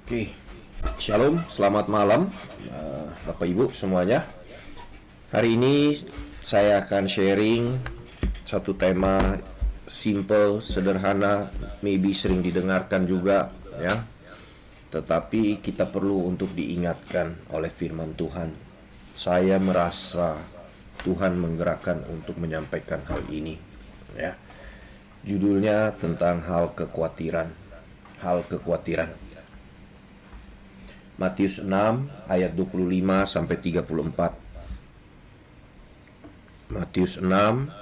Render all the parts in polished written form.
Oke, Shalom, selamat malam Bapak Ibu semuanya. Hari ini saya akan sharing satu tema simple, sederhana, maybe sering didengarkan juga ya. Tetapi kita perlu untuk diingatkan oleh firman Tuhan. Saya merasa Tuhan menggerakkan untuk menyampaikan hal ini ya. Judulnya tentang hal kekhawatiran. Hal kekhawatiran. Matius 6 ayat 25 sampai 34. Matius 6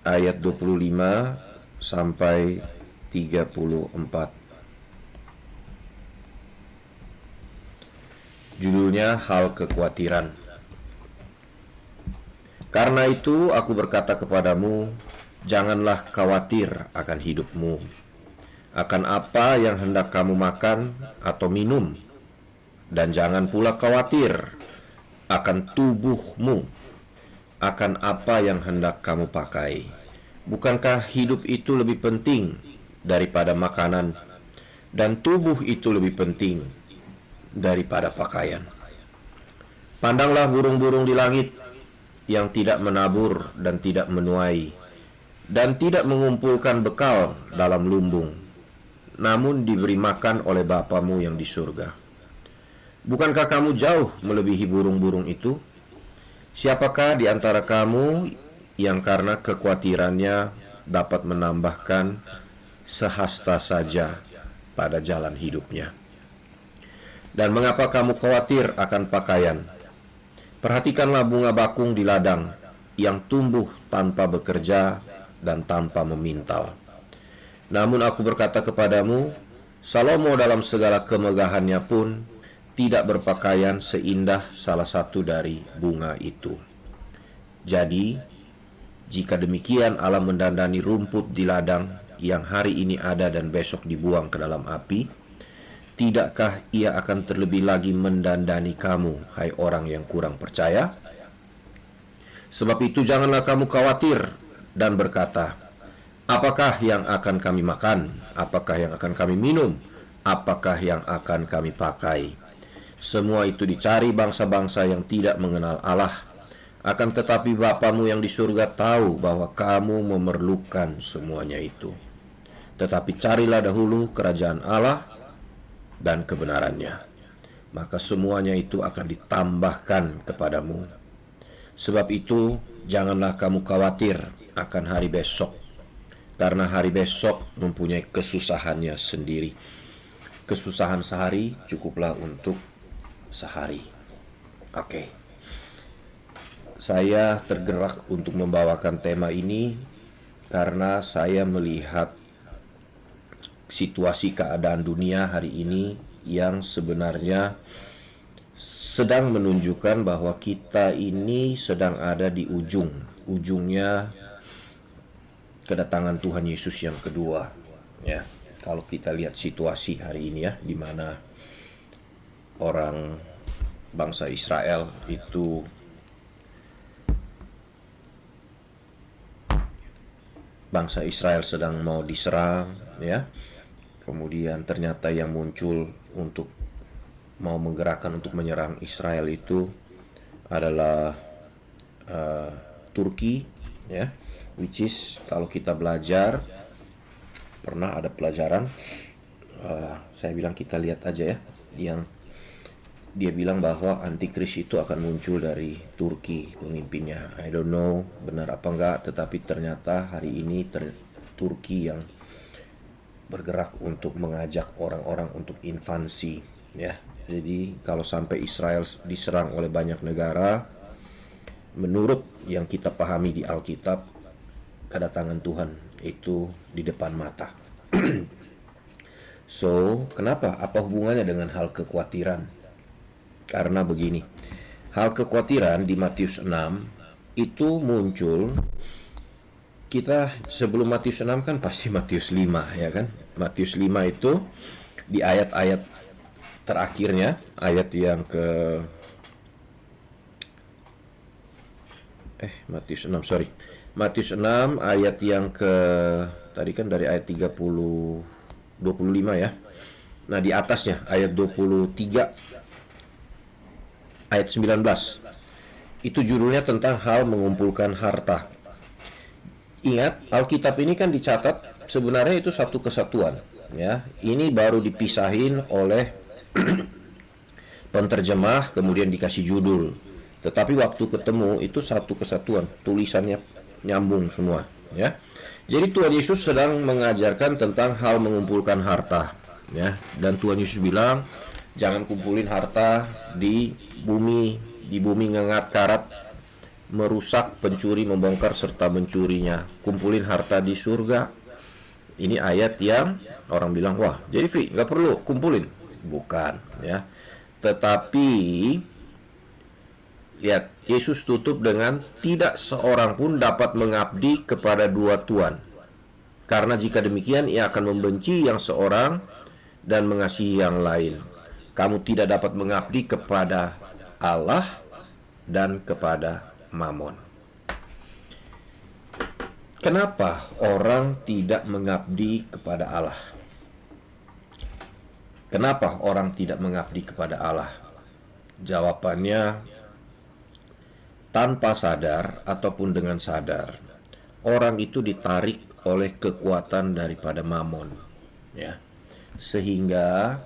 ayat 25 sampai 34. Judulnya hal kekhawatiran. Karena itu aku berkata kepadamu, janganlah khawatir akan hidupmu, akan apa yang hendak kamu makan atau minum, dan jangan pula khawatir akan tubuhmu, akan apa yang hendak kamu pakai. Bukankah hidup itu lebih penting daripada makanan, dan tubuh itu lebih penting daripada pakaian? Pandanglah burung-burung di langit yang tidak menabur dan tidak menuai, dan tidak mengumpulkan bekal dalam lumbung, namun diberi makan oleh Bapamu yang di surga. Bukankah kamu jauh melebihi burung-burung itu? Siapakah di antara kamu yang karena kekhawatirannya dapat menambahkan sehasta saja pada jalan hidupnya? Dan mengapa kamu khawatir akan pakaian? Perhatikanlah bunga bakung di ladang yang tumbuh tanpa bekerja dan tanpa memintal. Namun aku berkata kepadamu, Salomo dalam segala kemegahannya pun tidak berpakaian seindah salah satu dari bunga itu. Jadi, jika demikian Allah mendandani rumput di ladang yang hari ini ada dan besok dibuang ke dalam api, tidakkah Ia akan terlebih lagi mendandani kamu, hai orang yang kurang percaya? Sebab itu janganlah kamu khawatir dan berkata, apakah yang akan kami makan? Apakah yang akan kami minum? Apakah yang akan kami pakai? Semua itu dicari bangsa-bangsa yang tidak mengenal Allah. Akan tetapi Bapamu yang di surga tahu bahwa kamu memerlukan semuanya itu. Tetapi carilah dahulu kerajaan Allah dan kebenarannya, maka semuanya itu akan ditambahkan kepadamu. Sebab itu janganlah kamu khawatir akan hari besok, karena hari besok mempunyai kesusahannya sendiri. Kesusahan sehari cukuplah untuk sehari. Oke. Saya tergerak untuk membawakan tema ini karena saya melihat situasi keadaan dunia hari ini yang sebenarnya sedang menunjukkan bahwa kita ini sedang ada di ujungnya kedatangan Tuhan Yesus yang kedua ya. Kalau kita lihat situasi hari ini ya, di mana orang bangsa Israel itu sedang mau diserang ya. Kemudian ternyata yang muncul untuk mau menggerakkan untuk menyerang Israel itu adalah Turki ya, which is kalau kita belajar pernah ada pelajaran saya bilang kita lihat aja ya, yang dia bilang bahwa antikris itu akan muncul dari Turki pemimpinnya. I don't know benar apa enggak, tetapi ternyata hari ini Turki yang bergerak untuk mengajak orang-orang untuk invasi ya. Jadi kalau sampai Israel diserang oleh banyak negara, menurut yang kita pahami di Alkitab, kedatangan Tuhan itu di depan mata. So, kenapa? Apa hubungannya dengan hal kekhawatiran? Karena begini, hal kekhawatiran di Matius 6 itu muncul, kita sebelum Matius 6 kan pasti Matius 5 ya kan. Matius 5 itu di ayat-ayat terakhirnya, ayat yang ke Matius 6 ayat yang ke tadi kan dari ayat 25 ya. Nah, di atasnya ayat 23 ayat 19. Itu judulnya tentang hal mengumpulkan harta. Ingat, Alkitab ini kan dicatat sebenarnya itu satu kesatuan, ya. Ini baru dipisahin oleh penterjemah kemudian dikasih judul. Tetapi waktu ketemu itu satu kesatuan, tulisannya nyambung semua, ya. Jadi Tuhan Yesus sedang mengajarkan tentang hal mengumpulkan harta, ya. Dan Tuhan Yesus bilang, jangan kumpulin harta di bumi ngengat karat, merusak, pencuri membongkar serta mencurinya. Kumpulin harta di surga. Ini ayat yang orang bilang, wah, jadi free, nggak perlu kumpulin. Bukan, ya. Tetapi lihat, Yesus tutup dengan tidak seorang pun dapat mengabdi kepada dua tuan. Karena jika demikian ia akan membenci yang seorang dan mengasihi yang lain. Kamu tidak dapat mengabdi kepada Allah dan kepada Mamon. Kenapa orang tidak mengabdi kepada Allah? Kenapa orang tidak mengabdi kepada Allah? Jawabannya, tanpa sadar ataupun dengan sadar, orang itu ditarik oleh kekuatan daripada Mamon, ya, sehingga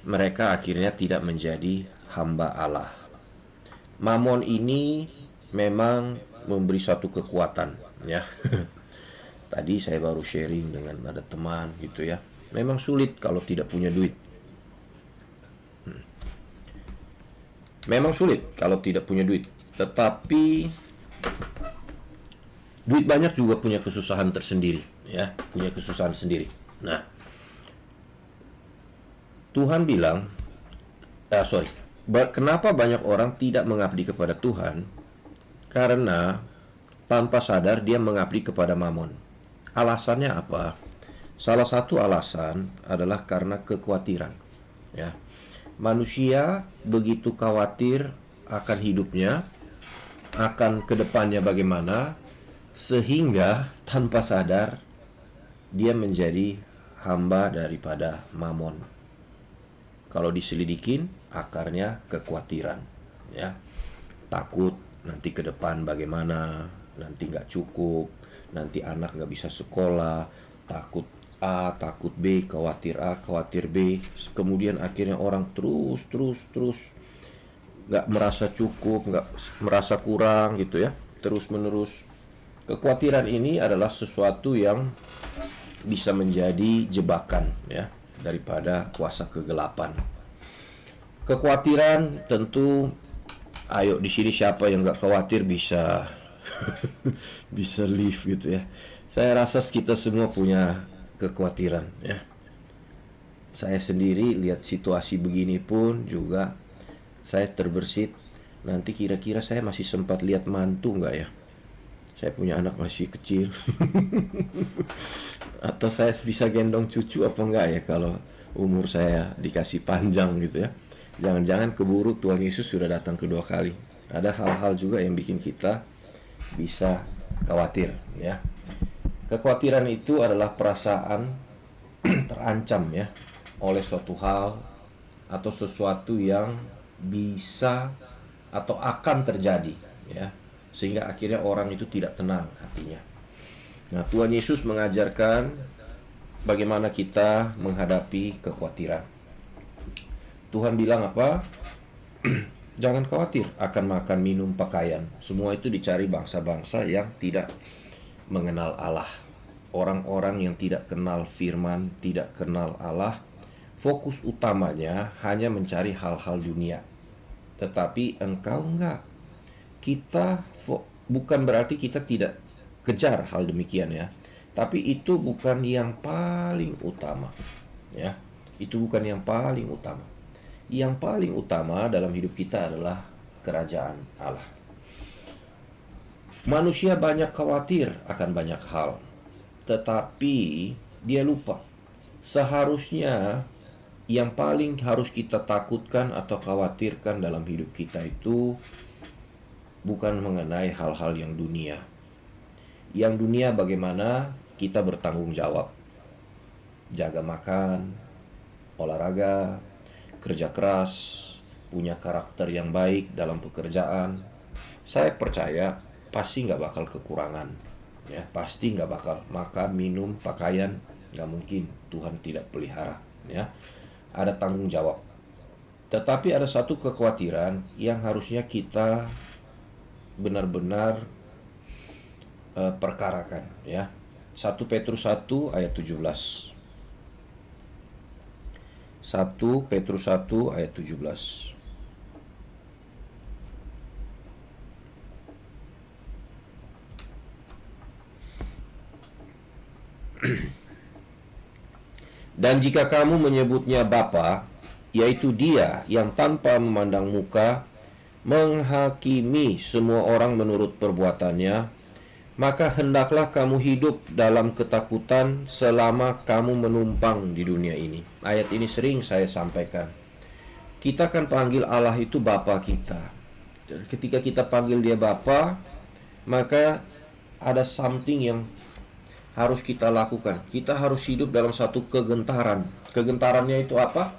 mereka akhirnya tidak menjadi hamba Allah. Mamon ini memang memberi satu kekuatan, ya. Tadi saya baru sharing dengan ada teman gitu, ya. Memang sulit kalau tidak punya duit. Memang sulit kalau tidak punya duit. Tetapi duit banyak juga punya kesusahan tersendiri, ya, punya kesusahan sendiri. Nah, Tuhan bilang, kenapa banyak orang tidak mengabdi kepada Tuhan? Karena tanpa sadar dia mengabdi kepada Mamon. Alasannya apa? Salah satu alasan adalah karena kekhawatiran, ya. Manusia begitu khawatir akan hidupnya, akan kedepannya bagaimana, sehingga tanpa sadar dia menjadi hamba daripada Mamon. Kalau diselidikin, akarnya kekhawatiran, ya. Takut nanti ke depan bagaimana, nanti nggak cukup, nanti anak nggak bisa sekolah, takut A, takut B, khawatir A, khawatir B. Kemudian akhirnya orang terus nggak merasa cukup, nggak merasa kurang gitu, ya, terus menerus. Kekhawatiran ini adalah sesuatu yang bisa menjadi jebakan, ya, daripada kuasa kegelapan. Kekhawatiran tentu, ayo di sini siapa yang nggak khawatir bisa bisa live gitu, ya. Saya rasa kita semua punya kekhawatiran, ya. Saya sendiri lihat situasi begini pun juga saya terbersit, nanti kira-kira saya masih sempat lihat mantu nggak, ya. Saya punya anak masih kecil atau saya bisa gendong cucu apa enggak, ya, kalau umur saya dikasih panjang gitu, ya. Jangan-jangan keburu Tuhan Yesus sudah datang kedua kali. Ada hal-hal juga yang bikin kita bisa khawatir, ya. Kekhawatiran itu adalah perasaan terancam, ya, oleh suatu hal atau sesuatu yang bisa atau akan terjadi, ya, sehingga akhirnya orang itu tidak tenang hatinya. Nah, Tuhan Yesus mengajarkan bagaimana kita menghadapi kekhawatiran. Tuhan bilang apa? Jangan khawatir akan makan, minum, pakaian. Semua itu dicari bangsa-bangsa yang tidak mengenal Allah. Orang-orang yang tidak kenal firman, tidak kenal Allah, fokus utamanya hanya mencari hal-hal dunia. Tetapi engkau enggak. Bukan berarti kita tidak kejar hal demikian, ya. Tapi itu bukan yang paling utama, ya. Itu bukan yang paling utama. Yang paling utama dalam hidup kita adalah kerajaan Allah. Manusia banyak khawatir akan banyak hal, tetapi dia lupa. Seharusnya yang paling harus kita takutkan atau khawatirkan dalam hidup kita itu bukan mengenai hal-hal yang dunia. Yang dunia bagaimana kita bertanggung jawab. Jaga makan, olahraga, kerja keras, punya karakter yang baik dalam pekerjaan, saya percaya pasti nggak bakal kekurangan. Ya, pasti nggak bakal makan, minum, pakaian, nggak mungkin Tuhan tidak pelihara. Ya, ada tanggung jawab. Tetapi ada satu kekhawatiran yang harusnya kita benar-benar perkarakan, ya. 1 Petrus 1 ayat 17. 1 Petrus 1 ayat 17. Dan jika kamu menyebutnya Bapa, yaitu Dia yang tanpa memandang muka menghakimi semua orang menurut perbuatannya, maka hendaklah kamu hidup dalam ketakutan selama kamu menumpang di dunia ini. Ayat ini sering saya sampaikan. Kita kan panggil Allah itu Bapa kita. Ketika kita panggil Dia Bapa, maka ada something yang harus kita lakukan. Kita harus hidup dalam satu kegentaran. Kegentarannya itu apa?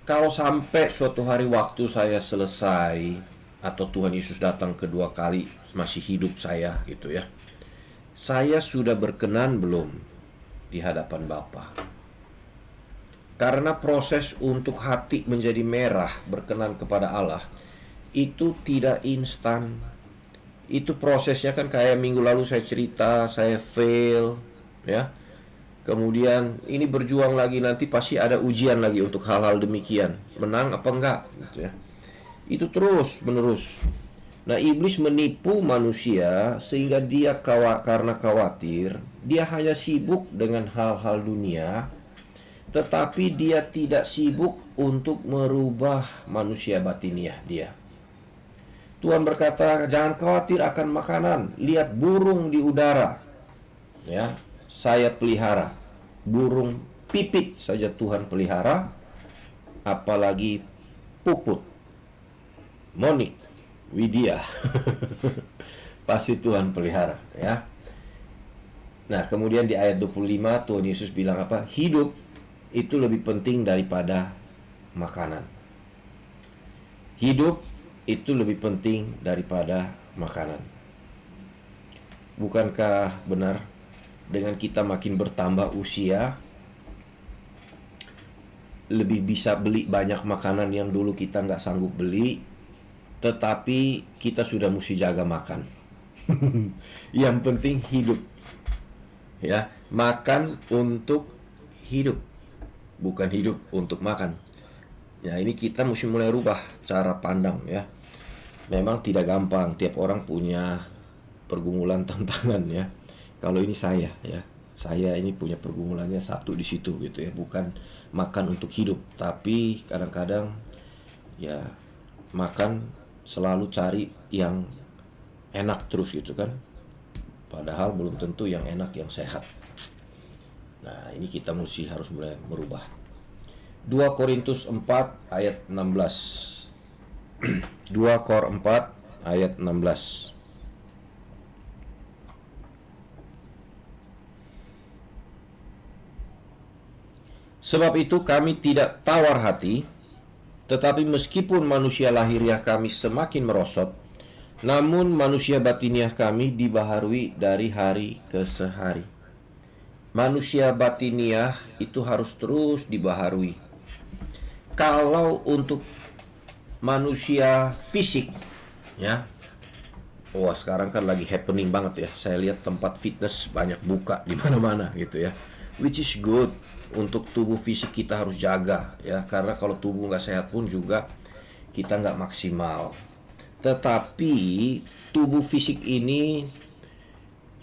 Kalau sampai suatu hari waktu saya selesai, atau Tuhan Yesus datang kedua kali, masih hidup saya gitu ya, saya sudah berkenan belum di hadapan Bapa? Karena proses untuk hati menjadi merah berkenan kepada Allah itu tidak instan. Itu prosesnya kan kayak minggu lalu saya cerita, saya fail, ya. Kemudian ini berjuang lagi, nanti pasti ada ujian lagi untuk hal-hal demikian. Menang apa enggak gitu ya. Itu terus menerus. Nah, iblis menipu manusia sehingga dia karena khawatir, dia hanya sibuk dengan hal-hal dunia, tetapi dia tidak sibuk untuk merubah manusia batiniah dia. Tuhan berkata, jangan khawatir akan makanan. Lihat burung di udara. Ya, saya pelihara. Burung pipit saja Tuhan pelihara. Apalagi puput, Monik, Widya. Pasti Tuhan pelihara, ya. Nah, kemudian di ayat 25 Tuhan Yesus bilang apa? Hidup itu lebih penting daripada makanan. Hidup itu lebih penting daripada makanan. Bukankah benar dengan kita makin bertambah usia, lebih bisa beli banyak makanan yang dulu kita nggak sanggup beli, tetapi kita sudah mesti jaga makan. Yang penting hidup, ya, makan untuk hidup, bukan hidup untuk makan. Ya, ini kita mesti mulai rubah cara pandang, ya. Memang tidak gampang, tiap orang punya pergumulan tantangan, ya. Kalau ini saya, ya, saya ini punya pergumulannya satu di situ gitu ya, bukan makan untuk hidup, tapi kadang-kadang ya makan selalu cari yang enak terus gitu kan, padahal belum tentu yang enak yang sehat. Nah, ini kita mesti harus mulai merubah. 2 Korintus 4 ayat 16. 2 Kor 4 ayat 16. Sebab itu kami tidak tawar hati, tetapi meskipun manusia lahiriah kami semakin merosot, namun manusia batiniah kami dibaharui dari hari ke hari. Manusia batiniah itu harus terus dibaharui. Kalau untuk manusia fisik, ya, wah sekarang kan lagi happening banget ya. Saya lihat tempat fitness banyak buka di mana-mana gitu ya, which is good. Untuk tubuh fisik kita harus jaga ya, karena kalau tubuh nggak sehat pun juga kita nggak maksimal. Tetapi tubuh fisik ini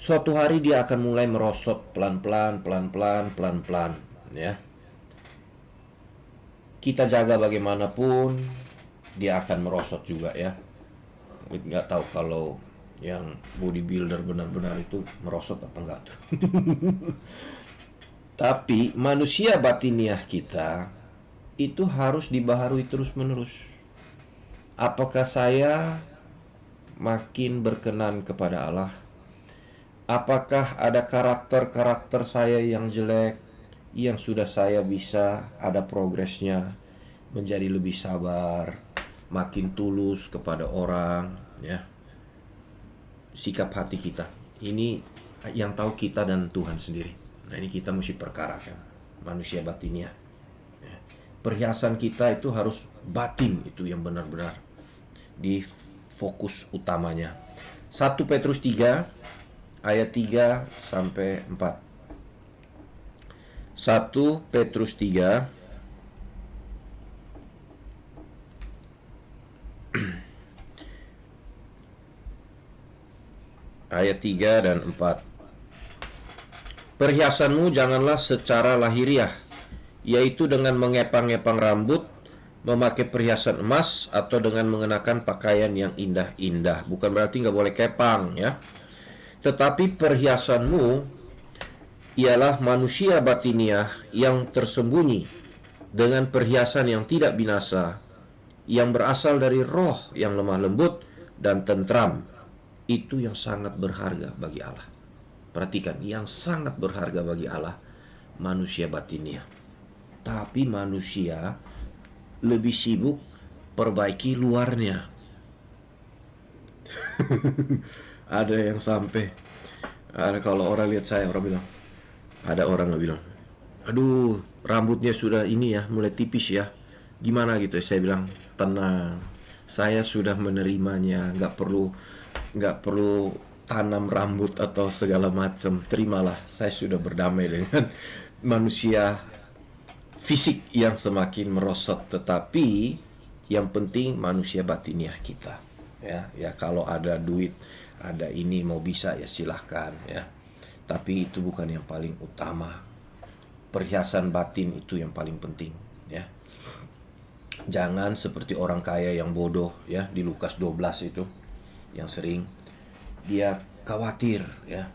suatu hari dia akan mulai merosot pelan-pelan, ya. Kita jaga bagaimanapun, dia akan merosot juga ya. Nggak tahu kalau yang bodybuilder benar-benar itu merosot apa enggak tuh. Tapi manusia batiniah kita itu harus dibaharui terus-menerus. Apakah saya makin berkenan kepada Allah? Apakah ada karakter-karakter saya yang jelek yang sudah saya bisa ada progresnya, menjadi lebih sabar, makin tulus kepada orang, ya. Sikap hati kita ini yang tahu kita dan Tuhan sendiri. Nah, ini kita mesti perkarakan manusia batinia. Perhiasan kita itu harus batin, itu yang benar-benar di fokus utamanya. 1 Petrus 3 ayat 3 sampai 4. 1 Petrus 3 ayat 3 dan 4. Perhiasanmu janganlah secara lahiriah, yaitu dengan mengepang-epang rambut, memakai perhiasan emas, atau dengan mengenakan pakaian yang indah-indah. Bukan berarti nggak boleh kepang, ya. Tetapi perhiasanmu ialah manusia batiniah yang tersembunyi dengan perhiasan yang tidak binasa, yang berasal dari roh yang lemah lembut dan tentram. Itu yang sangat berharga bagi Allah. Perhatikan, yang sangat berharga bagi Allah, manusia batiniah. Tapi manusia lebih sibuk perbaiki luarnya. Ada yang sampai, kalau orang lihat saya, orang bilang, ada orang yang bilang, aduh, rambutnya sudah ini ya, mulai tipis ya, gimana gitu. Saya bilang, tenang, saya sudah menerimanya, nggak perlu tanam rambut atau segala macam. Terimalah, saya sudah berdamai dengan manusia fisik yang semakin merosot. Tetapi yang penting manusia batiniah kita, ya kalau ada duit, ada ini, mau bisa ya silahkan, ya. Tapi itu bukan yang paling utama. Perhiasan batin itu yang paling penting, ya. Jangan seperti orang kaya yang bodoh, ya, di Lukas 12 itu, yang sering dia khawatir, ya.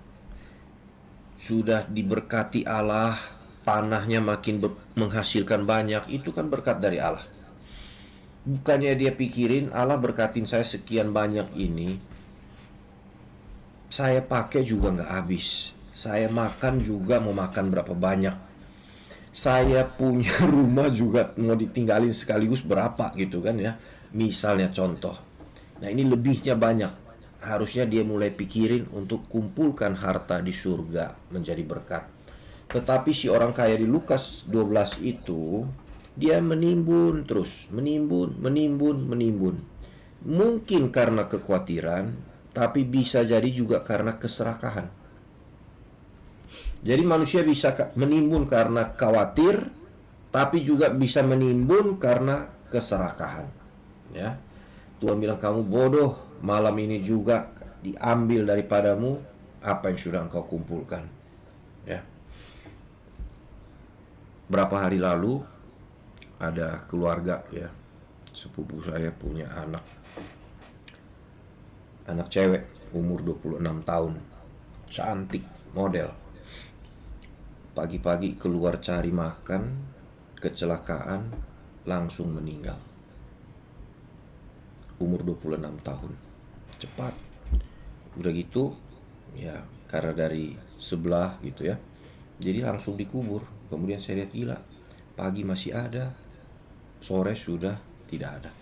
Sudah diberkati Allah, tanahnya makin menghasilkan banyak, itu kan berkat dari Allah. Bukannya dia pikirin, Allah berkatin saya sekian banyak ini, saya pakai juga nggak habis. Saya makan juga mau makan berapa banyak. Saya punya rumah juga mau ditinggalin sekaligus berapa gitu kan, ya. Misalnya contoh. Nah, ini lebihnya banyak. Harusnya dia mulai pikirin untuk kumpulkan harta di surga menjadi berkat. Tetapi si orang kaya di Lukas 12 itu, dia menimbun terus, menimbun. Mungkin karena kekhawatiran, tapi bisa jadi juga karena keserakahan. Jadi manusia bisa menimbun karena khawatir, tapi juga bisa menimbun karena keserakahan, ya. Tuhan bilang, kamu bodoh, malam ini juga diambil daripadamu apa yang sudah engkau kumpulkan, ya. Berapa hari lalu ada keluarga, ya, sepupu saya punya anak cewek umur 26 tahun, cantik, model. Pagi-pagi keluar cari makan, kecelakaan, langsung meninggal. Umur 26 tahun. Cepat. Udah gitu, ya, karena dari sebelah gitu, ya. Jadi langsung dikubur. Kemudian saya lihat, gila, pagi masih ada, sore sudah tidak ada,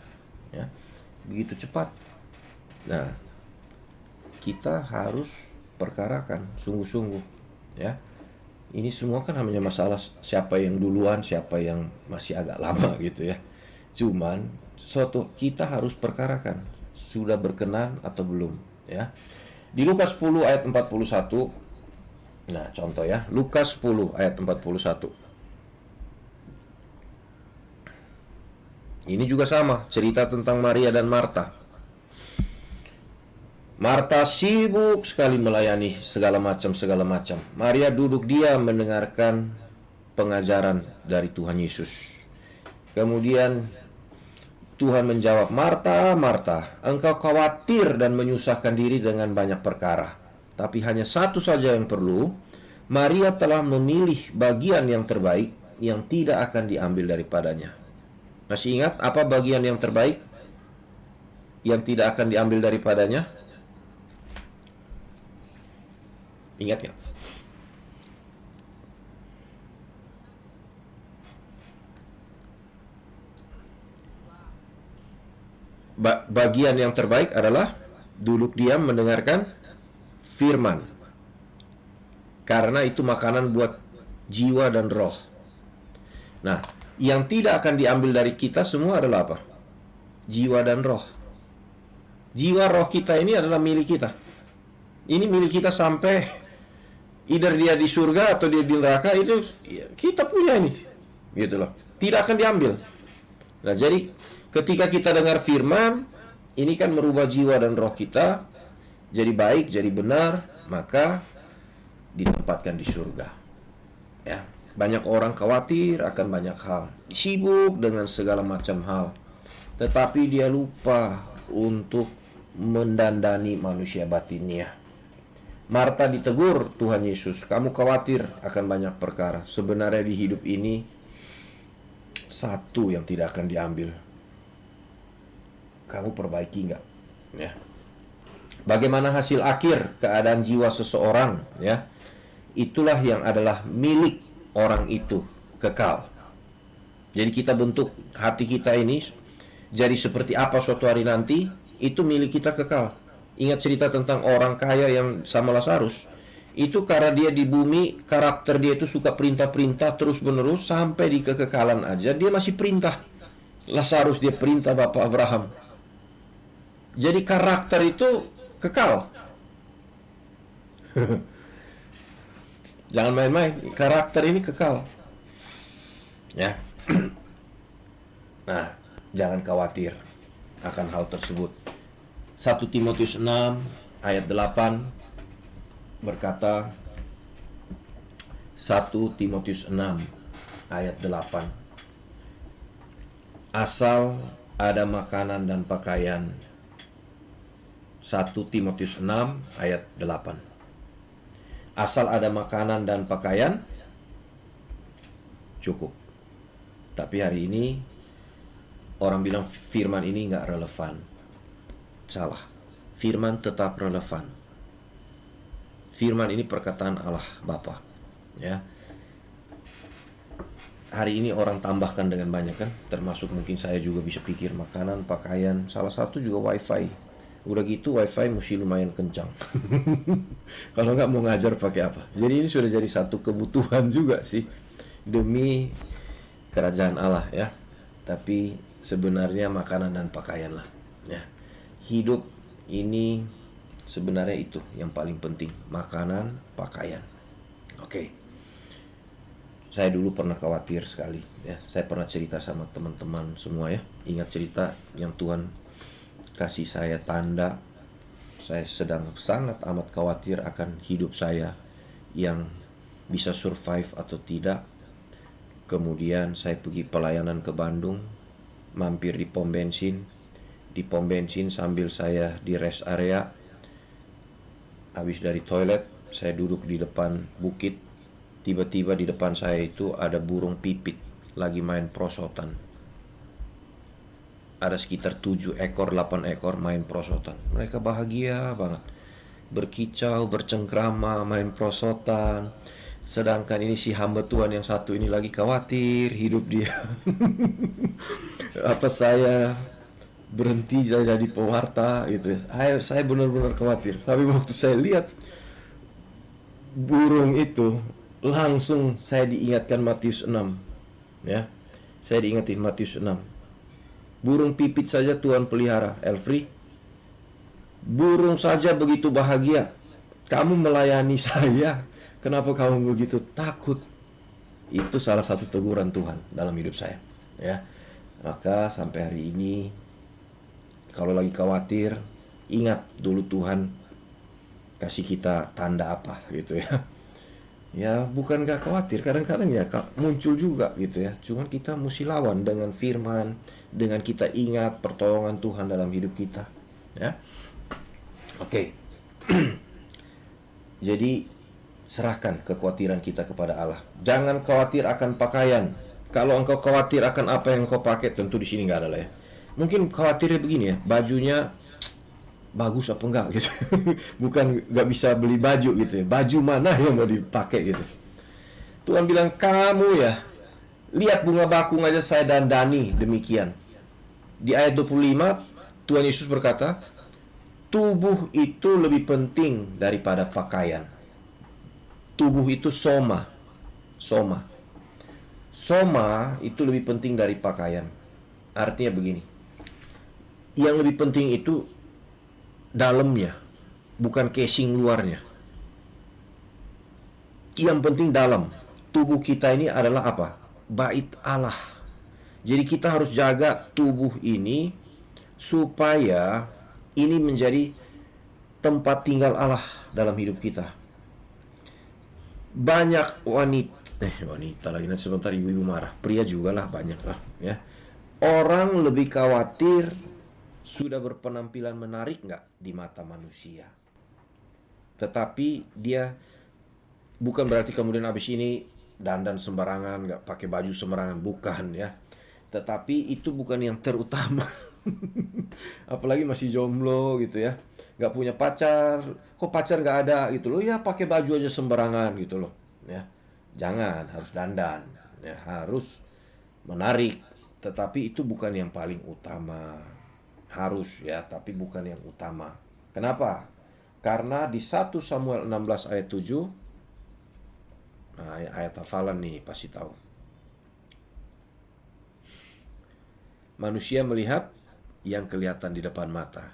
ya. Begitu cepat. Nah, kita harus perkarakan sungguh-sungguh, ya. Ini semua kan hanya masalah siapa yang duluan, siapa yang masih agak lama gitu, ya. Cuman suatu kita harus perkarakan, sudah berkenan atau belum, ya. Di Lukas 10 ayat 41. Nah, contoh ya, Lukas 10 ayat 41. Ini juga sama, cerita tentang Maria dan Marta. Marta sibuk sekali melayani segala macam. Maria duduk diam mendengarkan pengajaran dari Tuhan Yesus. Kemudian Tuhan menjawab, Marta, Marta, engkau khawatir dan menyusahkan diri dengan banyak perkara. Tapi hanya satu saja yang perlu. Maria telah memilih bagian yang terbaik yang tidak akan diambil daripadanya. Masih ingat apa bagian yang terbaik yang tidak akan diambil daripadanya? Ingat nggak? bagian yang terbaik adalah duduk diam mendengarkan firman. Karena itu makanan buat jiwa dan roh. Nah, yang tidak akan diambil dari kita semua adalah apa? Jiwa dan roh. Jiwa roh kita ini adalah milik kita. Ini milik kita sampai either dia di surga atau dia di neraka, itu kita punya ini. Gitu loh. Tidak akan diambil. Nah, jadi ketika kita dengar firman, ini kan merubah jiwa dan roh kita jadi baik, jadi benar, maka ditempatkan di surga. Ya, banyak orang khawatir akan banyak hal, sibuk dengan segala macam hal, tetapi dia lupa untuk mendandani manusia batinnya. Marta ditegur Tuhan Yesus, kamu khawatir akan banyak perkara. Sebenarnya di hidup ini satu yang tidak akan diambil. Kamu perbaiki nggak? Ya. Bagaimana hasil akhir keadaan jiwa seseorang? Ya, itulah yang adalah milik orang itu, kekal. Jadi kita bentuk hati kita ini jadi seperti apa suatu hari nanti, itu milik kita kekal. Ingat cerita tentang orang kaya yang sama Lazarus. Itu karena dia di bumi, karakter dia itu suka perintah-perintah terus-menerus, sampai di kekekalan aja dia masih perintah. Lazarus dia perintah Bapak Abraham. Jadi karakter itu kekal. Jangan main-main, karakter ini kekal. Ya. Nah, jangan khawatir akan hal tersebut. 1 Timotius 6 ayat 8 berkata, 1 Timotius 6 ayat 8, asal ada makanan dan pakaian. 1 Timotius 6 ayat 8. Asal ada makanan dan pakaian, cukup. Tapi hari ini orang bilang firman ini nggak relevan. Salah. Firman tetap relevan. Firman ini perkataan Allah Bapa. Ya. Hari ini orang tambahkan dengan banyak kan, termasuk mungkin saya juga bisa pikir makanan, pakaian, salah satu juga wifi. Udah gitu wifi mesti lumayan kencang. Kalau nggak mau ngajar pakai apa? Jadi ini sudah jadi satu kebutuhan juga sih demi kerajaan Allah ya. Tapi sebenarnya makanan dan pakaian lah ya. Hidup ini sebenarnya itu yang paling penting, makanan, pakaian. Oke. Saya dulu pernah khawatir sekali ya. Saya pernah cerita sama teman-teman semua ya. Ingat cerita yang Tuhan kasih saya tanda. Saya sedang sangat amat khawatir akan hidup saya yang bisa survive atau tidak. Kemudian saya pergi pelayanan ke Bandung, mampir di pom bensin. Di pom bensin sambil saya di rest area, habis dari toilet, saya duduk di depan bukit. Tiba-tiba di depan saya itu ada burung pipit lagi main prosotan. Ada sekitar 7 ekor, 8 ekor main prosotan. Mereka bahagia banget, berkicau, bercengkrama, main prosotan. Sedangkan ini si hamba Tuhan yang satu ini lagi khawatir hidup dia. Apa saya berhenti jadi pewarta gitu. Saya benar-benar khawatir. Tapi waktu saya lihat burung itu, langsung saya diingatkan Matius 6. Ya. Saya diingatin Matius 6. Burung pipit saja Tuhan pelihara, Elfri. Burung saja begitu bahagia. Kamu melayani saya, kenapa kamu begitu takut? Itu salah satu teguran Tuhan dalam hidup saya. Ya. Maka sampai hari ini kalau lagi khawatir, ingat dulu Tuhan kasih kita tanda apa gitu ya. Ya bukan gak khawatir, kadang-kadang ya muncul juga gitu ya. Cuman kita mesti lawan dengan firman, dengan kita ingat pertolongan Tuhan dalam hidup kita. Ya, oke. Jadi serahkan kekhawatiran kita kepada Allah. Jangan khawatir akan pakaian. Kalau engkau khawatir akan apa yang engkau pakai, tentu di sini nggak ada lah ya. Mungkin khawatirnya begini ya, bajunya bagus apa enggak gitu. Bukan nggak bisa beli baju gitu ya. Baju mana yang mau dipakai gitu. Tuhan bilang, kamu ya, lihat bunga bakung aja saya dandani demikian. Di ayat 25, Tuhan Yesus berkata, tubuh itu lebih penting daripada pakaian. Tubuh itu soma. Soma. Soma itu lebih penting dari pakaian. Artinya begini, yang lebih penting itu dalamnya, bukan casing luarnya. Yang penting dalam. Tubuh kita ini adalah apa? Bait Allah. Jadi kita harus jaga tubuh ini supaya ini menjadi tempat tinggal Allah dalam hidup kita. Banyak wanita lagi, nanti sebentar ibu-ibu marah, pria juga lah, banyak lah ya. Orang lebih khawatir sudah berpenampilan menarik nggak di mata manusia, tetapi dia bukan berarti kemudian habis ini dandan sembarangan, nggak pakai baju sembarangan, bukan ya. Tetapi itu bukan yang terutama. Apalagi masih jomblo gitu ya, nggak punya pacar, kok pacar nggak ada gitu loh, ya pakai baju aja sembarangan gitu loh ya. Jangan, harus dandan ya, harus menarik, tetapi itu bukan yang paling utama. Harus ya, tapi bukan yang utama. Kenapa? Karena di 1 Samuel 16 ayat 7, nah, ayat hafalan nih pasti tahu. Manusia melihat yang kelihatan di depan mata,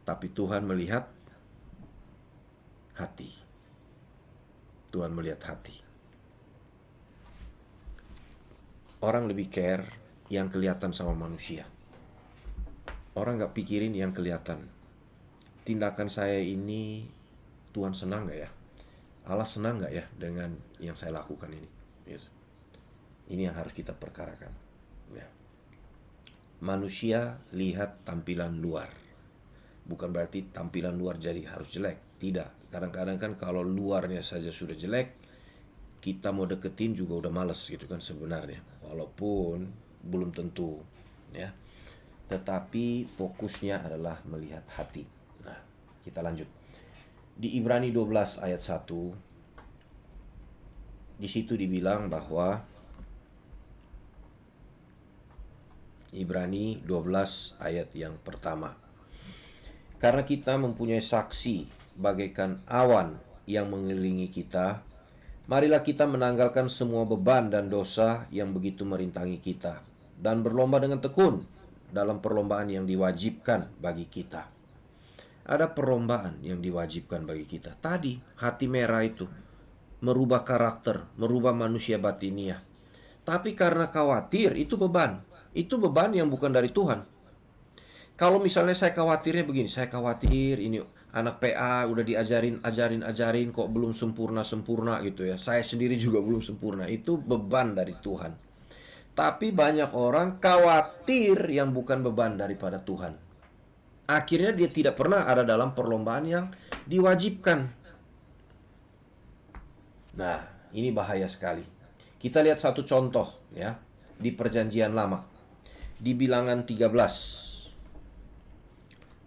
tapi Tuhan melihat hati. Tuhan melihat hati. Orang lebih care yang kelihatan sama manusia. Orang gak pikirin yang kelihatan. Tindakan saya ini Tuhan senang gak ya? Allah senang gak ya dengan yang saya lakukan ini? Ini yang harus kita perkarakan ya. Manusia lihat tampilan luar, bukan berarti tampilan luar jadi harus jelek. Tidak. Kadang-kadang kan kalau luarnya saja sudah jelek, kita mau deketin juga udah males gitu kan sebenarnya. Walaupun belum tentu ya. Tetapi fokusnya adalah melihat hati. Nah, kita lanjut. Di Ibrani 12 ayat 1, di situ dibilang bahwa Ibrani 12 ayat yang pertama. Karena kita mempunyai saksi bagaikan awan yang mengelilingi kita, marilah kita menanggalkan semua beban dan dosa yang begitu merintangi kita, dan berlomba dengan tekun dalam perlombaan yang diwajibkan bagi kita. Ada perlombaan yang diwajibkan bagi kita. Tadi hati merah itu merubah karakter, merubah manusia batiniah. Tapi karena khawatir, itu beban. Itu beban yang bukan dari Tuhan. Kalau misalnya saya khawatirnya begini, saya khawatir ini anak PA udah ajarin kok belum sempurna gitu ya. Saya sendiri juga belum sempurna. Itu beban dari Tuhan. Tapi banyak orang khawatir yang bukan beban daripada Tuhan. Akhirnya dia tidak pernah ada dalam perlombaan yang diwajibkan. Nah, ini bahaya sekali. Kita lihat satu contoh ya di Perjanjian Lama. Di Bilangan 13.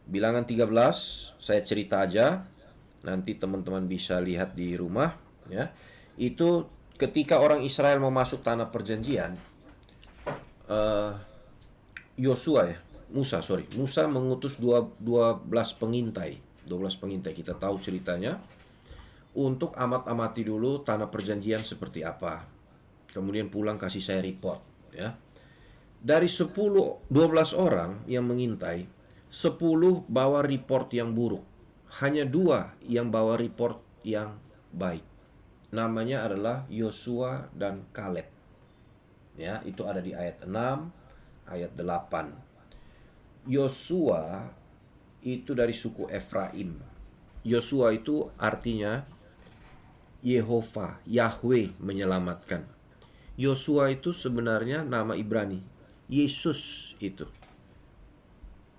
Bilangan 13, saya cerita aja, nanti teman-teman bisa lihat di rumah ya. Itu ketika orang Israel mau masuk tanah perjanjian, Musa mengutus 12 pengintai. 12 pengintai, kita tahu ceritanya, untuk amati dulu tanah perjanjian seperti apa. Kemudian pulang kasih saya report ya. Dari 12 orang yang mengintai, 10 bawa report yang buruk. Hanya 2 yang bawa report yang baik. Namanya adalah Yosua dan Kaleb. Ya, itu ada di ayat 6, ayat 8. Yosua itu dari suku Efraim. Yosua itu artinya Yahweh menyelamatkan. Yosua itu sebenarnya nama Ibrani. Yesus itu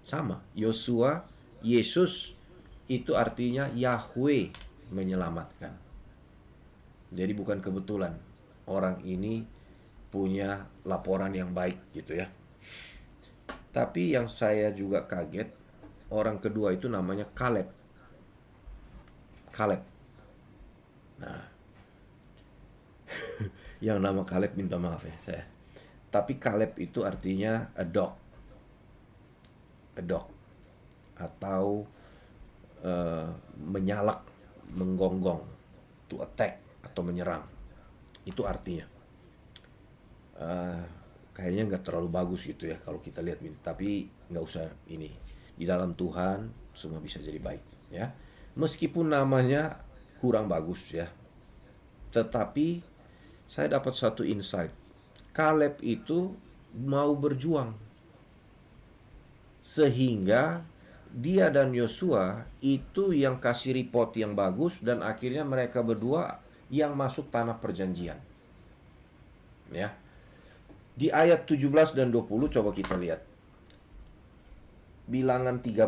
sama, Yosua, Yesus itu artinya Yahweh menyelamatkan. Jadi bukan kebetulan orang ini punya laporan yang baik gitu ya. Tapi yang saya juga kaget, orang kedua itu namanya Kaleb. Nah, yang nama Kaleb minta maaf ya saya. Tapi Kaleb itu artinya a dog. Edok atau menyalak, menggonggong, to attack atau menyerang. Itu artinya. Kayaknya nggak terlalu bagus gitu ya kalau kita lihat ini. Tapi nggak usah ini. Di dalam Tuhan semua bisa jadi baik ya. Meskipun namanya kurang bagus ya. Tetapi saya dapat satu insight. Kaleb itu mau berjuang. Sehingga dia dan Yosua itu yang kasih report yang bagus dan akhirnya mereka berdua yang masuk tanah perjanjian. Ya. Di ayat 17 dan 20 coba kita lihat. Bilangan 13.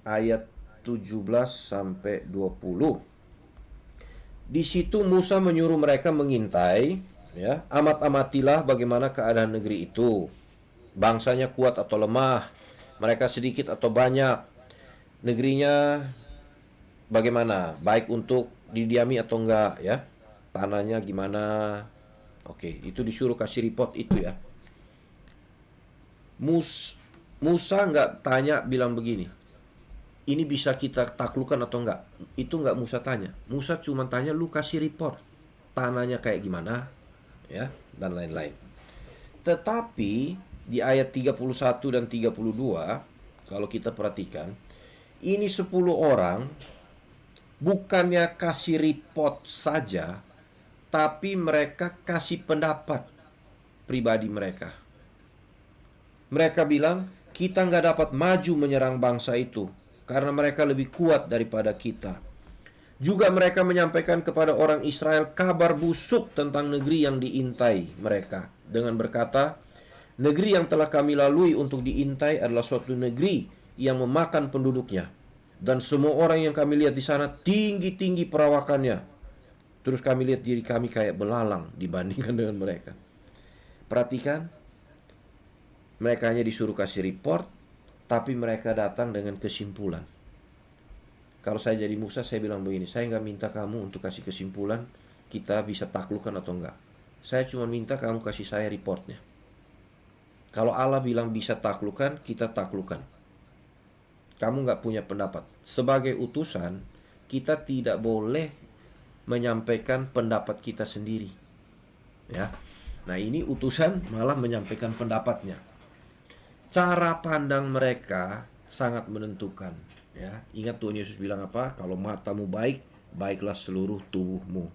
Ayat 17 sampai 20. Di situ Musa menyuruh mereka mengintai, ya, amat-amatilah bagaimana keadaan negeri itu. Bangsanya kuat atau lemah, mereka sedikit atau banyak, negerinya bagaimana, baik untuk didiami atau enggak ya, tanahnya gimana. Oke, itu disuruh kasih report itu ya. Musa nggak tanya bilang begini, ini bisa kita taklukkan atau enggak. Itu nggak Musa tanya. Musa cuma tanya, lu kasih report tanahnya kayak gimana ya, dan lain-lain. Tetapi di ayat 31 dan 32 kalau kita perhatikan, ini 10 orang bukannya kasih report saja, tapi mereka kasih pendapat pribadi mereka. Mereka bilang, kita nggak dapat maju menyerang bangsa itu karena mereka lebih kuat daripada kita. Juga mereka menyampaikan kepada orang Israel kabar busuk tentang negeri yang diintai mereka dengan berkata, negeri yang telah kami lalui untuk diintai adalah suatu negeri yang memakan penduduknya. Dan semua orang yang kami lihat di sana tinggi-tinggi perawakannya. Terus kami lihat diri kami kayak belalang dibandingkan dengan mereka. Perhatikan, mereka hanya disuruh kasih report, tapi mereka datang dengan kesimpulan. Kalau saya jadi Musa, saya bilang begini, saya nggak minta kamu untuk kasih kesimpulan, kita bisa taklukkan atau enggak. Saya cuma minta kamu kasih saya reportnya. Kalau Allah bilang bisa taklukkan, kita taklukkan. Kamu nggak punya pendapat. Sebagai utusan, kita tidak boleh menyampaikan pendapat kita sendiri. Ya. Nah, ini utusan malah menyampaikan pendapatnya. Cara pandang mereka sangat menentukan. Ya. Ingat Tuhan Yesus bilang apa? Kalau matamu baik, baiklah seluruh tubuhmu.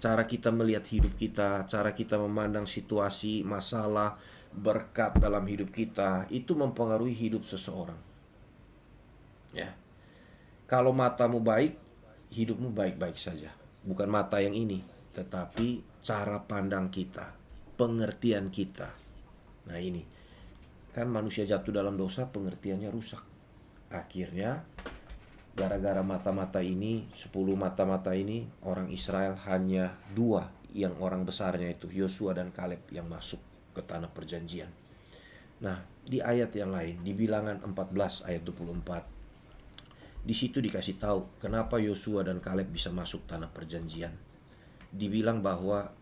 Cara kita melihat hidup kita, cara kita memandang situasi, masalah, berkat dalam hidup kita, itu mempengaruhi hidup seseorang. Ya. Kalau matamu baik, hidupmu baik-baik saja. Bukan mata yang ini, tetapi cara pandang kita, pengertian kita. Nah ini, kan manusia jatuh dalam dosa, pengertiannya rusak. Akhirnya, gara-gara mata-mata ini, 10 mata-mata ini, orang Israel hanya 2 yang orang besarnya itu, Yosua dan Kaleb yang masuk ke tanah perjanjian. Nah, di ayat yang lain, di Bilangan 14 ayat 24, di situ dikasih tahu kenapa Yosua dan Kaleb bisa masuk tanah perjanjian. Dibilang bahwa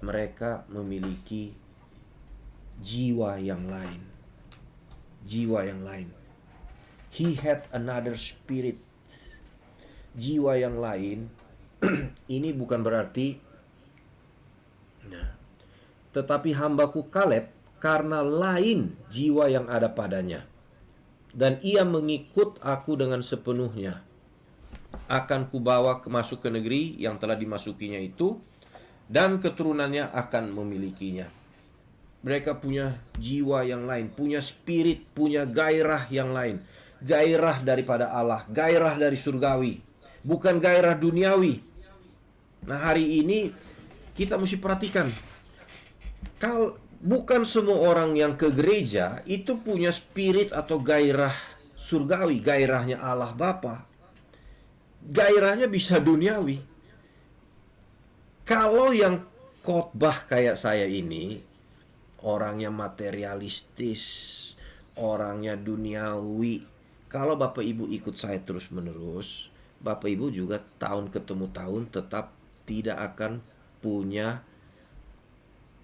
mereka memiliki jiwa yang lain. Jiwa yang lain. He had another spirit. Jiwa yang lain ini bukan berarti tetapi hambaku Kaleb karena lain jiwa yang ada padanya, dan ia mengikut aku dengan sepenuhnya. Akan kubawa masuk ke negeri yang telah dimasukinya itu, dan keturunannya akan memilikinya. Mereka punya jiwa yang lain, punya spirit, punya gairah yang lain. Gairah daripada Allah, gairah dari surgawi, bukan gairah duniawi. Nah, hari ini kita mesti perhatikan, kalau bukan semua orang yang ke gereja itu punya spirit atau gairah surgawi, gairahnya Allah Bapa. Gairahnya bisa duniawi. Kalau yang khotbah kayak saya ini, orangnya materialistis, orangnya duniawi. Kalau Bapak Ibu ikut saya terus-menerus, Bapak Ibu juga tahun ketemu tahun tetap tidak akan punya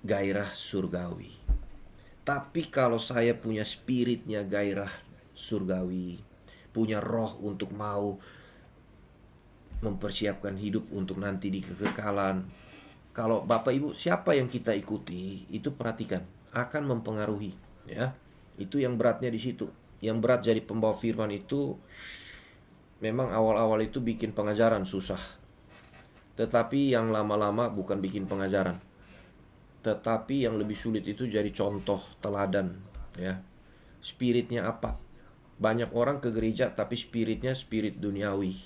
gairah surgawi. Tapi kalau saya punya spiritnya gairah surgawi, punya roh untuk mau mempersiapkan hidup untuk nanti di kekekalan. Kalau Bapak Ibu, siapa yang kita ikuti, itu perhatikan, akan mempengaruhi, ya. Itu yang beratnya di situ. Yang berat jadi pembawa firman itu memang awal-awal itu bikin pengajaran susah. Tetapi yang lama-lama bukan bikin pengajaran. Tetapi yang lebih sulit itu jadi contoh teladan, ya. Spiritnya apa? Banyak orang ke gereja tapi spiritnya spirit duniawi.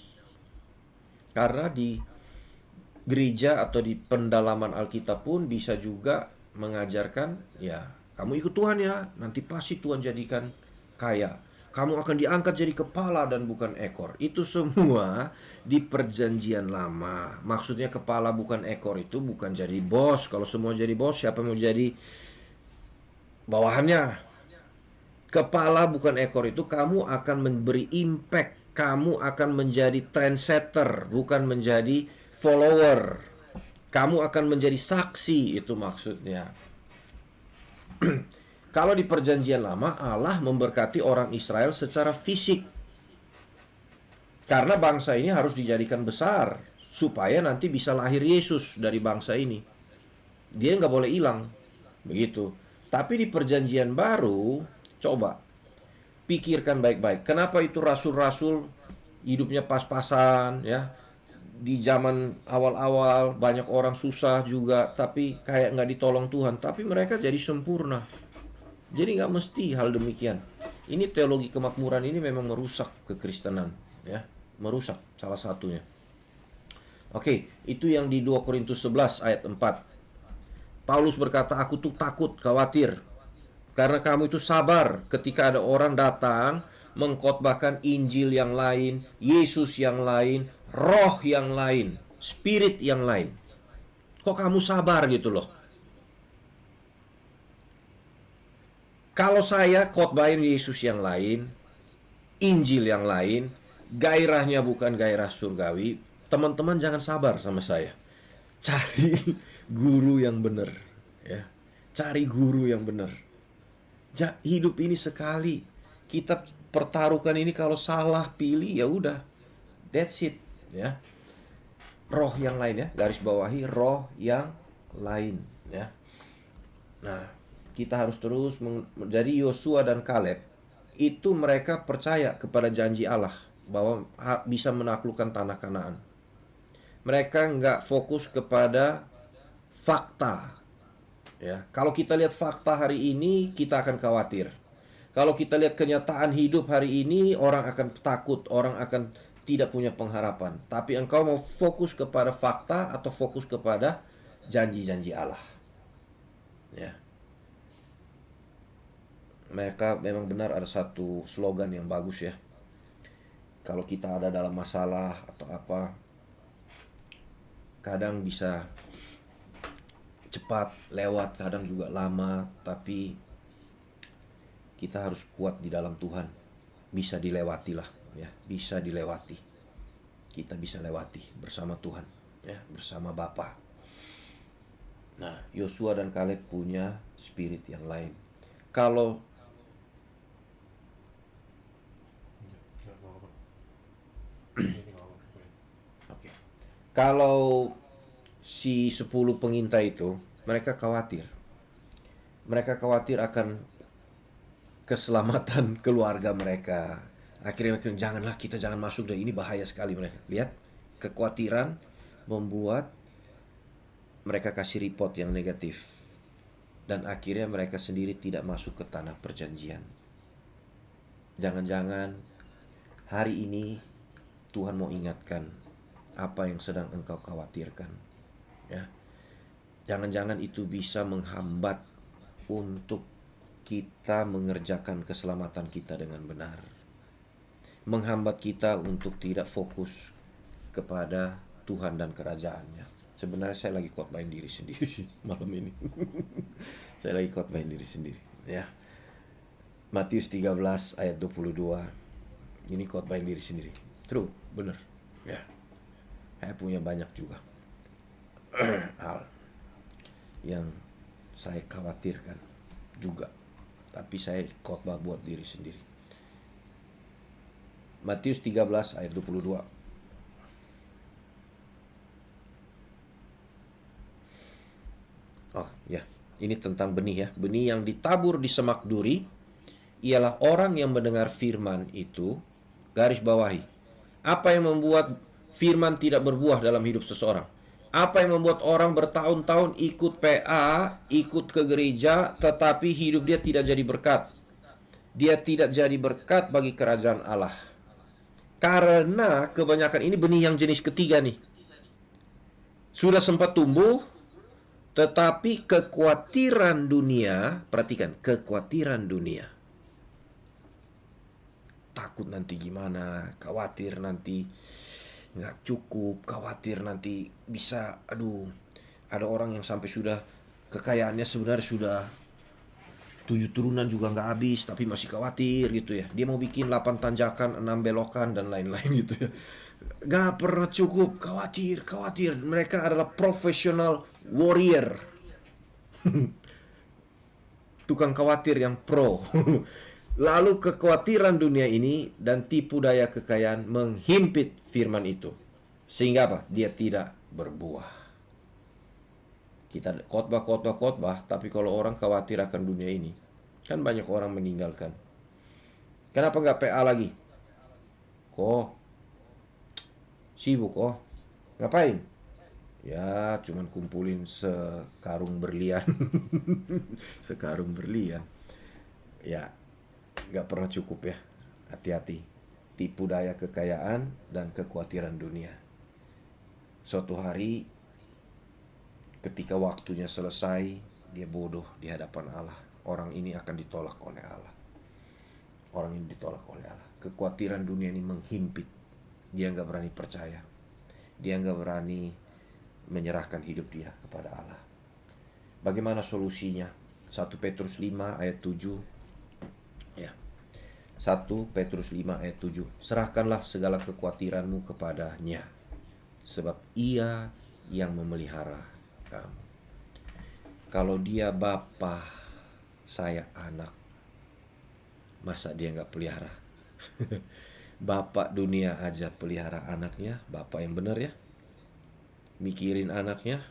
Karena di gereja atau di pendalaman Alkitab pun bisa juga mengajarkan, ya, kamu ikut Tuhan ya, nanti pasti Tuhan jadikan kaya. Kamu akan diangkat jadi kepala dan bukan ekor. Itu semua di perjanjian lama. Maksudnya kepala bukan ekor itu bukan jadi bos. Kalau semua jadi bos, siapa mau jadi bawahannya? Kepala bukan ekor itu kamu akan memberi impact. Kamu akan menjadi trendsetter, bukan menjadi follower. Kamu akan menjadi saksi, itu maksudnya. Kalau di perjanjian lama, Allah memberkati orang Israel secara fisik. Karena bangsa ini harus dijadikan besar, supaya nanti bisa lahir Yesus dari bangsa ini. Dia nggak boleh hilang. Begitu. Tapi di perjanjian baru, coba pikirkan baik-baik. Kenapa itu rasul-rasul hidupnya pas-pasan, ya? Di zaman awal-awal banyak orang susah juga, tapi kayak nggak ditolong Tuhan. Tapi mereka jadi sempurna. Jadi nggak mesti hal demikian. Ini teologi kemakmuran ini memang merusak kekristenan, ya, merusak salah satunya. Oke, itu yang di 2 Korintus 11 ayat 4. Paulus berkata, aku tuh takut, khawatir, karena kamu itu sabar ketika ada orang datang mengkhotbahkan Injil yang lain, Yesus yang lain, roh yang lain, spirit yang lain. Kok kamu sabar gitu loh? Kalau saya khotbahin Yesus yang lain, Injil yang lain, gairahnya bukan gairah surgawi, teman-teman jangan sabar sama saya. Cari guru yang benar, ya. Cari guru yang benar. Hidup ini sekali. Kita pertaruhkan ini, kalau salah pilih ya udah. That's it, ya. Roh yang lain, ya. Garis bawahi roh yang lain, ya. Nah, kita harus terus menjadi Yosua dan Kaleb. Itu mereka percaya kepada janji Allah bahwa bisa menaklukkan tanah Kanaan. Mereka nggak fokus kepada fakta, ya. Kalau kita lihat fakta hari ini, kita akan khawatir. Kalau kita lihat kenyataan hidup hari ini, orang akan takut, orang akan tidak punya pengharapan. Tapi engkau mau fokus kepada fakta atau fokus kepada janji-janji Allah, ya. Mereka memang benar, ada satu slogan yang bagus, ya. Kalau kita ada dalam masalah atau apa, kadang bisa cepat lewat, kadang juga lama, tapi kita harus kuat di dalam Tuhan. Bisa dilewati lah, ya, bisa dilewati. Kita bisa lewati bersama Tuhan, ya, bersama Bapa. Nah, Yosua dan Kaleb punya spirit yang lain. Kalau Oke. Kalau si 10 pengintai itu, mereka khawatir. Mereka khawatir akan keselamatan keluarga mereka. Akhirnya mereka, janganlah, kita jangan masuk deh, ini bahaya sekali mereka. Lihat, kekhawatiran membuat mereka kasih report yang negatif. Dan akhirnya mereka sendiri tidak masuk ke tanah perjanjian. Jangan-jangan hari ini Tuhan mau ingatkan apa yang sedang engkau khawatirkan, ya. Jangan-jangan itu bisa menghambat untuk kita mengerjakan keselamatan kita dengan benar. Menghambat kita untuk tidak fokus kepada Tuhan dan kerajaannya. Sebenarnya saya lagi khotbahin diri sendiri sih malam ini. Saya lagi khotbahin diri sendiri, ya. Matius 13 ayat 22. Ini khotbahin diri sendiri. True, bener, ya. Saya punya banyak juga hal yang saya khawatirkan juga, tapi saya khotbah buat diri sendiri. Matius 13 ayat 22. Oh ya, ini tentang benih ya. Benih yang ditabur di semak duri ialah orang yang mendengar firman itu, garis bawahi. Apa yang membuat firman tidak berbuah dalam hidup seseorang? Apa yang membuat orang bertahun-tahun ikut PA, ikut ke gereja, tetapi hidup dia tidak jadi berkat? Dia tidak jadi berkat bagi kerajaan Allah. Karena kebanyakan ini benih yang jenis ketiga nih. Sudah sempat tumbuh, tetapi kekhawatiran dunia, perhatikan, kekhawatiran dunia. Takut nanti gimana, khawatir nanti nggak cukup, khawatir nanti bisa, ada orang yang sampai sudah kekayaannya sebenarnya sudah 7 turunan juga nggak habis, tapi masih khawatir gitu ya. Dia mau bikin 8 tanjakan, 6 belokan, dan lain-lain gitu ya. Nggak pernah cukup, khawatir. Mereka adalah profesional warrior. Tukang khawatir yang pro. Lalu kekhawatiran dunia ini dan tipu daya kekayaan menghimpit firman itu. Sehingga apa? Dia tidak berbuah. Kita khotbah, tapi kalau orang khawatir akan dunia ini, kan banyak orang meninggalkan. Kenapa nggak PA lagi? Kok sibuk ngapain? Ya cuman kumpulin sekarung berlian. Sekarung berlian. Ya nggak pernah cukup ya. Hati-hati. Tipu daya kekayaan dan kekhawatiran dunia. Suatu hari ketika waktunya selesai, dia bodoh di hadapan Allah. Orang ini akan ditolak oleh Allah. Orang ini ditolak oleh Allah. Kekhawatiran dunia ini menghimpit. Dia nggak berani percaya. Dia nggak berani menyerahkan hidup dia kepada Allah. Bagaimana solusinya? 1 Petrus 5 ayat 7. Ya. 1 Petrus 5 ayat 7. Serahkanlah segala kekhawatiranmu kepadanya, sebab Ia yang memelihara kamu. Kalau dia bapa, saya anak, masa dia nggak pelihara? Bapak dunia aja pelihara anaknya. Bapak yang benar ya, mikirin anaknya,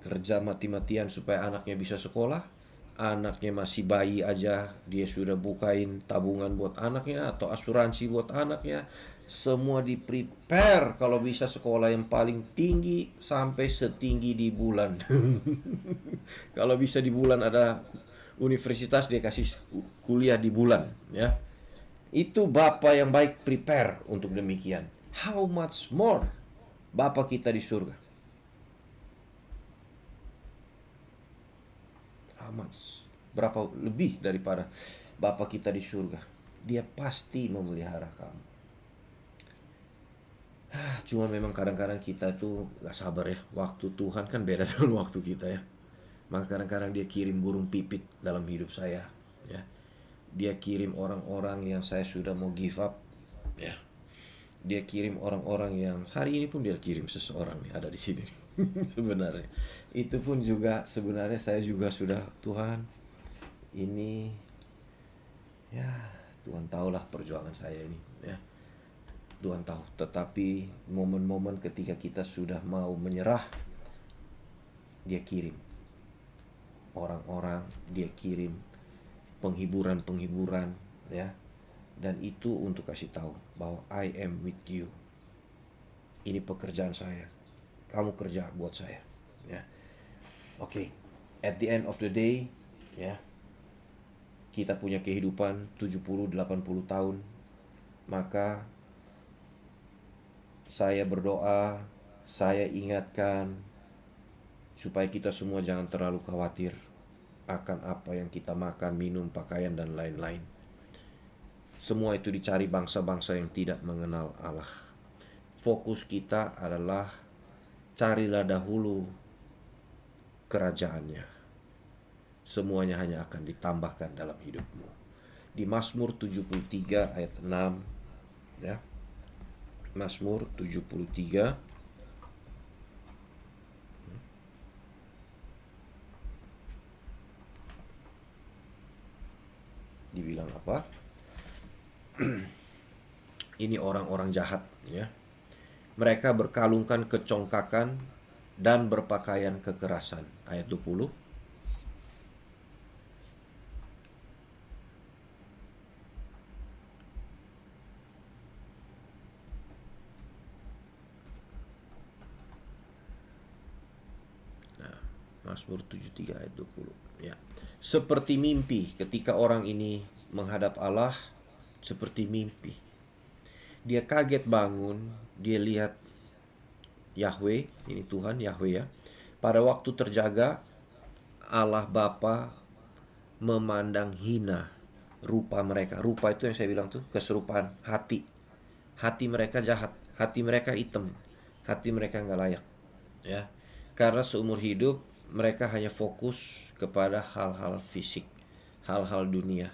kerja mati-matian supaya anaknya bisa sekolah. Anaknya masih bayi aja dia sudah bukain tabungan buat anaknya atau asuransi buat anaknya. Semua di prepare kalau bisa sekolah yang paling tinggi sampai setinggi di bulan. Kalau bisa di bulan ada universitas, dia kasih kuliah di bulan ya. Itu Bapa yang baik prepare untuk demikian. How much more Bapa kita di surga? How much? Berapa lebih daripada Bapa kita di surga? Dia pasti memelihara kamu. Cuma memang kadang-kadang kita tuh gak sabar ya. Waktu Tuhan kan beda dengan waktu kita ya. Maka kadang-kadang dia kirim burung pipit dalam hidup saya ya. Dia kirim orang-orang yang saya sudah mau give up ya. Dia kirim orang-orang yang hari ini pun dia kirim seseorang nih ada di sini. Sebenarnya itu pun juga sebenarnya saya juga sudah, Tuhan ini ya, Tuhan tahulah perjuangan saya ini ya. Tuhan tahu, tetapi momen-momen ketika kita sudah mau menyerah, dia kirim orang-orang, dia kirim penghiburan ya. Dan itu untuk kasih tahu bahwa I am with you. Ini pekerjaan saya. Kamu kerja buat saya ya. Oke. At the end of the day ya, kita punya kehidupan 70-80 tahun. Maka saya berdoa, saya ingatkan supaya kita semua jangan terlalu khawatir akan apa yang kita makan, minum, pakaian, dan lain-lain. Semua itu dicari bangsa-bangsa yang tidak mengenal Allah. Fokus kita adalah carilah dahulu kerajaannya. Semuanya hanya akan ditambahkan dalam hidupmu. Di Mazmur 73 ayat 6 ya. Mazmur 73 . . . . . . . . . . . . . . . . . . . . . . . . . . . . . . . . . . . . . . . . . . . . . . . . . . . . . . . . . . . . Dibilang apa? Ini orang-orang jahat, ya. Mereka berkalungkan kecongkakan dan berpakaian kekerasan. Ayat 20. Mazmur 73 ayat 20. Ya. Seperti mimpi ketika orang ini menghadap Allah, seperti mimpi. Dia kaget bangun, dia lihat Yahweh, ini Tuhan Yahweh ya. Pada waktu terjaga, Allah Bapa memandang hina rupa mereka. Rupa itu yang saya bilang tuh keserupaan hati. Hati mereka jahat, hati mereka hitam, hati mereka nggak layak. Ya, karena seumur hidup mereka hanya fokus kepada hal-hal fisik, hal-hal dunia.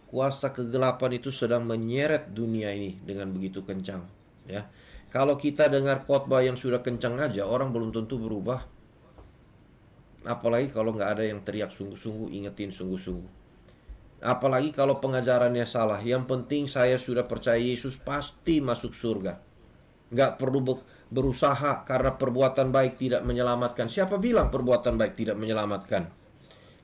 Kuasa kegelapan itu sedang menyeret dunia ini dengan begitu kencang, ya. Kalau kita dengar khotbah yang sudah kencang aja, orang belum tentu berubah. Apalagi kalau nggak ada yang teriak sungguh-sungguh, ingetin sungguh-sungguh. Apalagi kalau pengajarannya salah. Yang penting saya sudah percaya Yesus pasti masuk surga. Nggak perlu berusaha karena perbuatan baik tidak menyelamatkan. Siapa bilang perbuatan baik tidak menyelamatkan?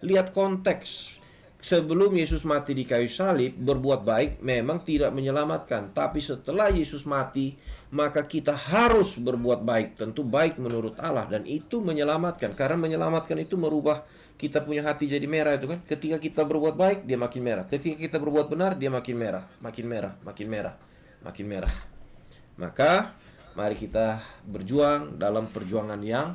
Lihat konteks. Sebelum Yesus mati di kayu salib, berbuat baik memang tidak menyelamatkan. Tapi setelah Yesus mati, maka kita harus berbuat baik. Tentu baik menurut Allah, dan itu menyelamatkan. Karena menyelamatkan itu merubah kita punya hati jadi merah itu kan. Ketika kita berbuat baik, dia makin merah. Ketika kita berbuat benar, dia makin merah. Makin merah, makin merah, makin merah. Maka mari kita berjuang dalam perjuangan yang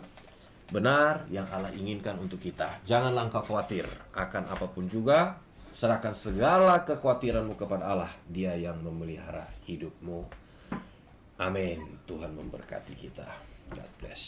benar yang Allah inginkan untuk kita. Janganlah engkau khawatir akan apapun juga. Serahkan segala kekhawatiranmu kepada Allah. Dia yang memelihara hidupmu. Amin. Tuhan memberkati kita. God bless.